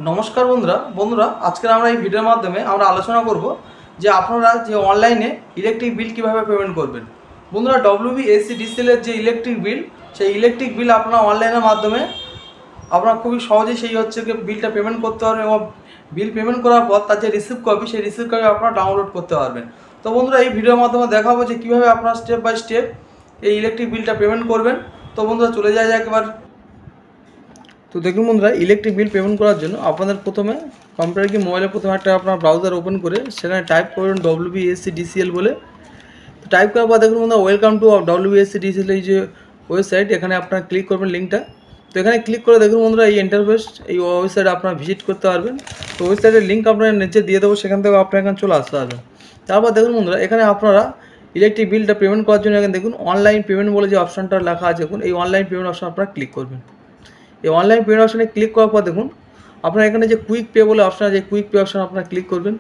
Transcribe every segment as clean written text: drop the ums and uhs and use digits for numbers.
নমস্কার বন্ধুরা আজকে আমরা এই ভিডিওর মাধ্যমে আমরা আলোচনা করব যে আপনারা যে অনলাইনে ইলেকট্রিক বিল কিভাবে পেমেন্ট করবেন। বন্ধুরা, WBSCDCL এর যে ইলেকট্রিক বিল, সেই ইলেকট্রিক বিল আপনারা অনলাইনের মাধ্যমে আপনারা খুবই সহজেই সেই হচ্ছে কি বিলটা পেমেন্ট করতে পারবেন এবং বিল পেমেন্ট করার পর তার যে রিসিভ কপি, সেই রিসিভ কপি আপনারা ডাউনলোড করতে পারবেন। তো বন্ধুরা, এই ভিডিওর মাধ্যমে দেখাবো যে কীভাবে আপনারা স্টেপ বাই স্টেপ এই ইলেকট্রিক বিলটা পেমেন্ট করবেন। তো বন্ধুরা, চলে যায় একবার। তো দেখুন বন্ধুরা, ইলেকট্রিক বিল পেমেন্ট করার জন্য আপনাদের প্রথমে কম্পিউটার কি মোবাইলে প্রথমে একটা আপনার ব্রাউজার ওপেন করে সেখানে টাইপ করবেন WBSCDCL বলে। তো টাইপ করার পর দেখুন বন্ধুরা, ওয়েলকাম টু WBSCDCL এই যে ওয়েবসাইট, এখানে আপনারা ক্লিক করবেন লিঙ্কটা। তো এখানে ক্লিক করে দেখুন বন্ধুরা, এই ইন্টারফেস এই ওয়েবসাইটে আপনারা ভিজিট করতে পারবেন। তো ওয়েবসাইটের লিঙ্ক আপনারা নিচে দিয়ে দেবো, সেখান থেকে আপনারা এখানে চলে আসতে পারবেন। তারপর দেখুন বন্ধুরা, এখানে আপনারা ইলেকট্রিক বিলটা পেমেন্ট করার জন্য এখানে দেখুন অনলাইন পেমেন্ট বলে যে অপশনটা লেখা আছে, দেখুন এই অনলাইন পেমেন্ট অপশন আপনারা ক্লিক করবেন। এই অনলাইন পেমেন্ট অপশানে ক্লিক করার পর দেখুন আপনার এখানে যে কুইক পে বলে অপশান আছে, কুইক পে অপশান আপনারা ক্লিক করবেন।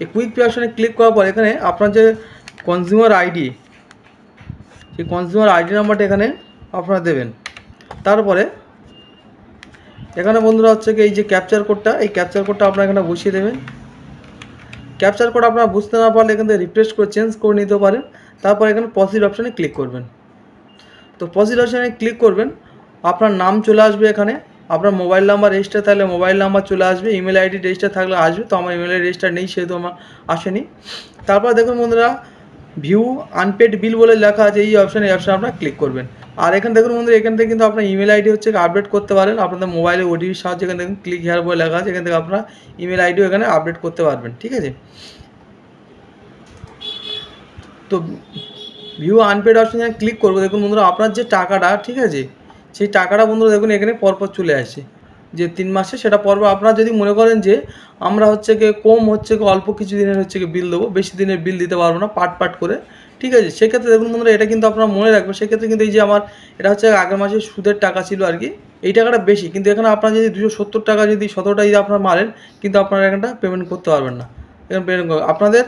এই কুইক পে অপশানে ক্লিক করার পর এখানে আপনার যে কনজিউমার আইডি, সেই কনজিউমার আইডি নাম্বারটা এখানে আপনারা দেবেন। তারপরে এখানে বন্ধুরা হচ্ছে কি এই যে ক্যাপচার কোডটা, এই ক্যাপচার কোডটা আপনারা এখানে বসিয়ে দেবেন। ক্যাপচার কোড আপনারা বুঝতে না পারলে এখান থেকে রিফ্রেশ করে চেঞ্জ করে নিতে পারেন। তারপর এখানে প্রসিড অপশানে ক্লিক করবেন। তো প্রসিড অপশানে ক্লিক করবেন, আপনার নাম চলে আসবে, এখানে আপনার মোবাইল নাম্বার রেজিস্টার থাকলে মোবাইল নাম্বার চলে আসবে, ইমেল আইডি রেজিস্টার থাকলে আসবে। তো আমার ইমেল আইডি রেজিস্টার নেই, সেহেতু আমার আসেনি। তারপর দেখুন বন্ধুরা, ভিউ আনপেড বিল বলে লেখা আছে, এই অপশানে আপনারা ক্লিক করবেন। আর এখানে দেখুন বন্ধুরা, এখান থেকে কিন্তু আপনার ইমেল আইডি হচ্ছে আপডেট করতে পারেন আপনাদের মোবাইলে ওটিপির সাহায্যে। এখানে দেখুন ক্লিক হেয়ার বলে লেখা আছে, এখান থেকে আপনারা ইমেল আইডিও এখানে আপডেট করতে পারবেন, ঠিক আছে। তো ভিউ আনপেড অপশানে ক্লিক করবো, দেখুন বন্ধুরা আপনার যে টাকাটা, ঠিক আছে, সেই টাকাটা বন্ধুরা দেখুন এখানে পরপর চলে আসে যে 3 মাসে, সেটা পরপর আপনারা যদি মনে করেন যে আমরা হচ্ছে কি কম হচ্ছে কি অল্প কিছু দিনের হচ্ছে কি বিল দেবো, বেশি দিনের বিল দিতে পারবো না, পার্ট করে, ঠিক আছে, সেক্ষেত্রে দেখুন বন্ধুরা এটা কিন্তু আপনারা মনে রাখবেন। সেক্ষেত্রে কিন্তু এই যে আমার এটা হচ্ছে আগের মাসে সুদের টাকা ছিল আর কি, এই টাকাটা বেশি, কিন্তু এখানে আপনার যদি 270 টাকা যদি 17টা যদি আপনারা মারেন, কিন্তু আপনারা এখানটা পেমেন্ট করতে পারবেন না। এখানে পেমেন্ট আপনাদের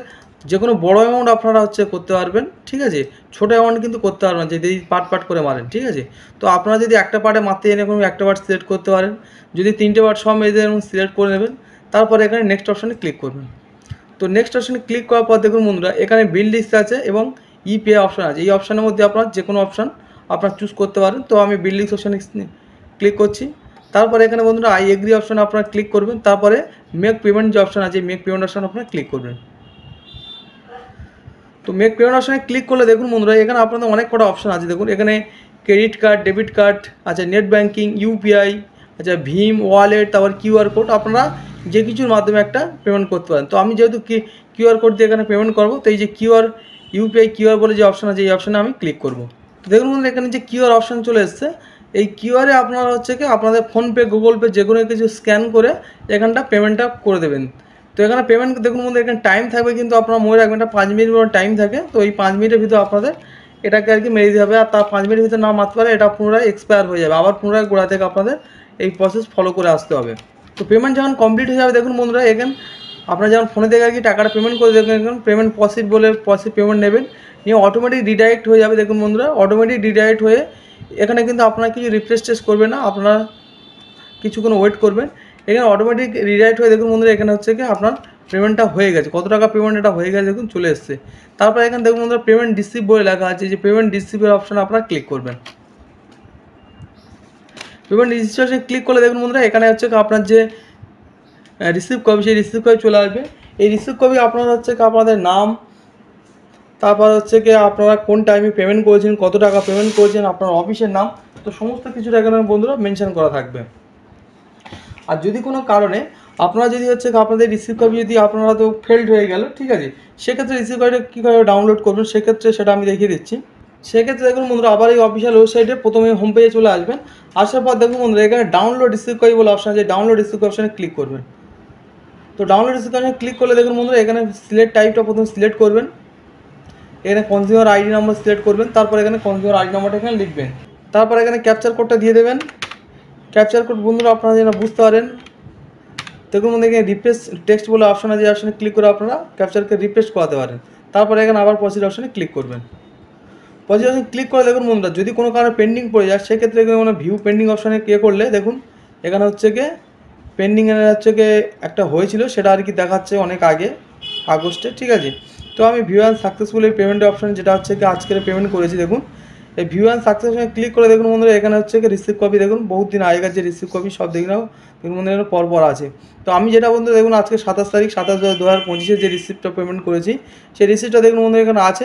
যে কোনো বড়ো অ্যামাউন্ট আপনারা হচ্ছে করতে পারবেন, ঠিক আছে, ছোটো অ্যামাউন্ট কিন্তু করতে পারবেন যদি পার্ট করে মারেন, ঠিক আছে। তো আপনারা যদি একটা পার্টে মারতে এনে কোনো একটা পার্ট সিলেক্ট করতে পারেন, যদি 3টে পার্ট সব মেয়েদের এরকম সিলেক্ট করে নেবেন। তারপরে এখানে নেক্সট অপশানে ক্লিক করবেন। তো নেক্সট অপশানে ক্লিক করার পর দেখুন বন্ধুরা, এখানে বিল লিস্ট আছে এবং ইপে অপশান আছে। এই অপশানের মধ্যে আপনার যে কোনো অপশান আপনারা চুজ করতে পারেন। তো আমি বিল লিস্ট অপশানে ক্লিক করছি। তারপরে এখানে বন্ধুরা আই এগ্রি অপশানে আপনারা ক্লিক করবেন। তারপরে মেক পেমেন্ট যে অপশান আছে, মেক পেমেন্ট অপশান আপনারা ক্লিক করবেন। তো মেক পেমেন্ট অপশানে ক্লিক করলে দেখুন বন্ধুরা, এখানে আপনাদের অনেক কটা অপশান আছে। দেখুন এখানে ক্রেডিট কার্ড, ডেবিট কার্ড, আচ্ছা নেট ব্যাঙ্কিং, ইউপিআই, আচ্ছা ভীম ওয়ালেট, তারপর কিউআর কোড, আপনারা যে কিছুর মাধ্যমে একটা পেমেন্ট করতে পারেন। তো আমি যেহেতু কিউআর কোড দিয়ে এখানে পেমেন্ট করবো, তো এই যে ইউপিআই কিউআর বলে যে অপশান আছে, এই অপশানে আমি ক্লিক করব। তো দেখুন বন্ধুরা, এখানে যে কিউআর অপশান চলে এসছে, এই কিউআরে আপনারা হচ্ছে কি আপনাদের ফোনপে, গুগল পে যে কোনো কিছু স্ক্যান করে এখানটা পেমেন্টটা করে দেবেন। তো এখানে পেমেন্ট দেখুন বন্ধু, এখানে টাইম থাকবে, কিন্তু আপনারা মনে রাখবেন এটা 5 মিনিট মতো টাইম থাকে। তো এই 5 মিনিটের ভিতরে আপনাদের এটাকে আর কি মেরে দিতে হবে। আর তার 5 মিনিটের ভিতরে না মারতে পারে, এটা পুনরায় এক্সপায়ার হয়ে যাবে, আবার পুনরায় গোড়া থেকে আপনাদের এই প্রসেস ফলো করে আসতে হবে। তো পেমেন্ট যখন কমপ্লিট হয়ে যাবে, দেখুন বন্ধুরা এখানে আপনারা যখন ফোনে থেকে আর কি টাকাটা পেমেন্ট করে দেখবেন, এখন পেমেন্ট প্রসিড বলে পেমেন্ট নেবেন, নিয়ে অটোমেটিক রিডাইরেক্ট হয়ে যাবে। দেখুন বন্ধুরা, অটোমেটিক রিডাইরেক্ট হয়ে এখানে কিন্তু আপনারা কিছু রিফ্রেশ টেস্ট করবেন না, আপনারা কিছুক্ষণ ওয়েট করবেন। এখানে অটোমেটিক রিডাইরেক্ট হয়ে দেখুন বন্ধুরা, এখানে হচ্ছে কি আপনার পেমেন্টটা হয়ে গেছে, কত টাকা পেমেন্ট এটা হয়ে গেছে দেখুন চলে এসছে। তারপর এখানে দেখুন বন্ধুরা পেমেন্ট রিসিভ বলে লেখা আছে, যে পেমেন্ট রিসিভের অপশানে আপনারা ক্লিক করবেন। পেমেন্ট রেজিস্ট্রেশনে ক্লিক করলে দেখুন বন্ধুরা, এখানে হচ্ছে আপনার যে রিসিভ কপি, সেই রিসিভ কপি চলে আসবে। এই রিসিভ কপি আপনারা হচ্ছে আপনাদের নাম, তারপর হচ্ছে কি আপনারা কোন টাইমে পেমেন্ট করেছেন, কত টাকা পেমেন্ট করেছেন, আপনার অফিসের নাম, তো সমস্ত কিছুটা এখানে বন্ধুরা মেনশন করা থাকবে। আর যদি কোনো কারণে আপনারা যদি হচ্ছে আপনাদের রিসিভ কপি যদি আপনারা তো ফেল্ড হয়ে গেল, ঠিক আছে, সেক্ষেত্রে রিসিভ কপিটা কীভাবে ডাউনলোড করবেন, সেক্ষেত্রে সেটা আমি দেখিয়ে দিচ্ছি। সেক্ষেত্রে দেখুন বন্ধুরা, আবার এই অফিসিয়াল ওয়েবসাইটে প্রথমে হোম পেজে চলে আসবেন। আসার পর দেখুন বন্ধুরা, এখানে ডাউনলোড রিসিভ কপি বলে অপশান আছে, ডাউনলোড রিসিভ অপশানে ক্লিক করবেন। তো ডাউনলোড রিসিভ অপশানে ক্লিক করলে দেখুন বন্ধুরা, এখানে সিলেক্ট টাইপটা প্রথমে সিলেক্ট করবেন। এখানে কনজিউমার আইডি নাম্বার সিলেক্ট করবেন। তারপর এখানে কনজিউমার আইডি নাম্বারটা এখানে লিখবেন। তারপর এখানে ক্যাপচার কোডটা দিয়ে দেবেন। ক্যাপচার কোড বন্ধুরা আপনারা যেন বুঝতে পারেন, দেখুন বন্ধু এখানে রিফ্রেশ টেক্সট বলে অপশান আছে, অপশানে ক্লিক করে আপনারা ক্যাপচারকে রিফ্রেশ করাতে পারেন। তারপরে এখানে আবার প্রসিড অপশানে ক্লিক করবেন। প্রসিড অপশানে ক্লিক করে দেখুন বন্ধুরা, যদি কোনো কারণে পেন্ডিং পড়ে যায়, সেক্ষেত্রে কোনো ভিউ পেন্ডিং অপশানে করলে দেখুন এখানে হচ্ছে গিয়ে পেন্ডিং এর হচ্ছে গিয়ে একটা হয়েছিল, সেটা আর কি দেখাচ্ছে অনেক আগে আগস্টে, ঠিক আছে। তো আমি ভিউ অ্যান্ড সাকসেসফুল এই পেমেন্ট অপশন যেটা হচ্ছে কি আজকের পেমেন্ট করেছি, দেখুন এই ভিউ অ্যান্ড সাকসেসফুল ক্লিক করে দেখুন বন্ধুরা, এখানে হচ্ছে কি রিসিভ কপি, দেখুন বহুত দিন আগেকার যে রিসিভ কপি সব দেখে নাও, দেখুন বন্ধুরা এখানে পরপর আছে। তো আমি যেটা বন্ধুরা দেখুন আজকে 27 তারিখ 27/2025 যে রিসিপ্টটা পেমেন্ট করেছি, সেই রিসিপ্টটা দেখুন বন্ধুরা এখানে আছে।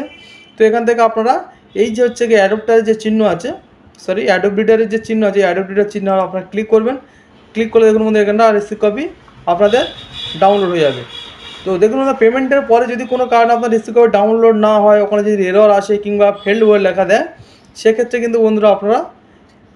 তো এখান থেকে আপনারা এই যে হচ্ছে কি অ্যাডপ্টারের যে চিহ্ন আছে, সরি অ্যাডোব রিডারের যে চিহ্ন আছে, অ্যাডোব রিডার চিহ্ন আপনারা ক্লিক করবেন। ক্লিক করলে দেখুন বন্ধুরা এখানটা রিসিভ কপি আপনাদের ডাউনলোড হয়ে যাবে। তো দেখুন বন্ধুরা পেমেন্টের পরে যদি কোনো কারণে আপনার রিসিভ কপি ডাউনলোড না হয়, ওখানে যদি এরর আসে কিংবা ফেল্ড বলে লেখা দেয়, সেক্ষেত্রে কিন্তু বন্ধুরা আপনারা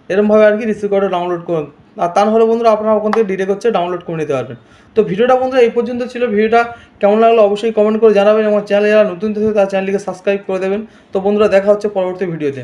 এরকমভাবে আর কি রিসিভ কপি ডাউনলোড করুন। আর তা নাহলে বন্ধুরা আপনারা ওখান থেকে ডিরেক্ট হচ্ছে ডাউনলোড করে নিতে পারবেন। তো ভিডিওটা বন্ধুরা এই পর্যন্ত ছিল। ভিডিওটা কেমন লাগলো অবশ্যই কমেন্ট করে জানাবেন, এবং চ্যানেলে যারা নতুন থাকে তার চ্যানেলটিকে সাবস্ক্রাইব করে দেবেন। তো বন্ধুরা দেখা হচ্ছে পরবর্তী ভিডিওতে।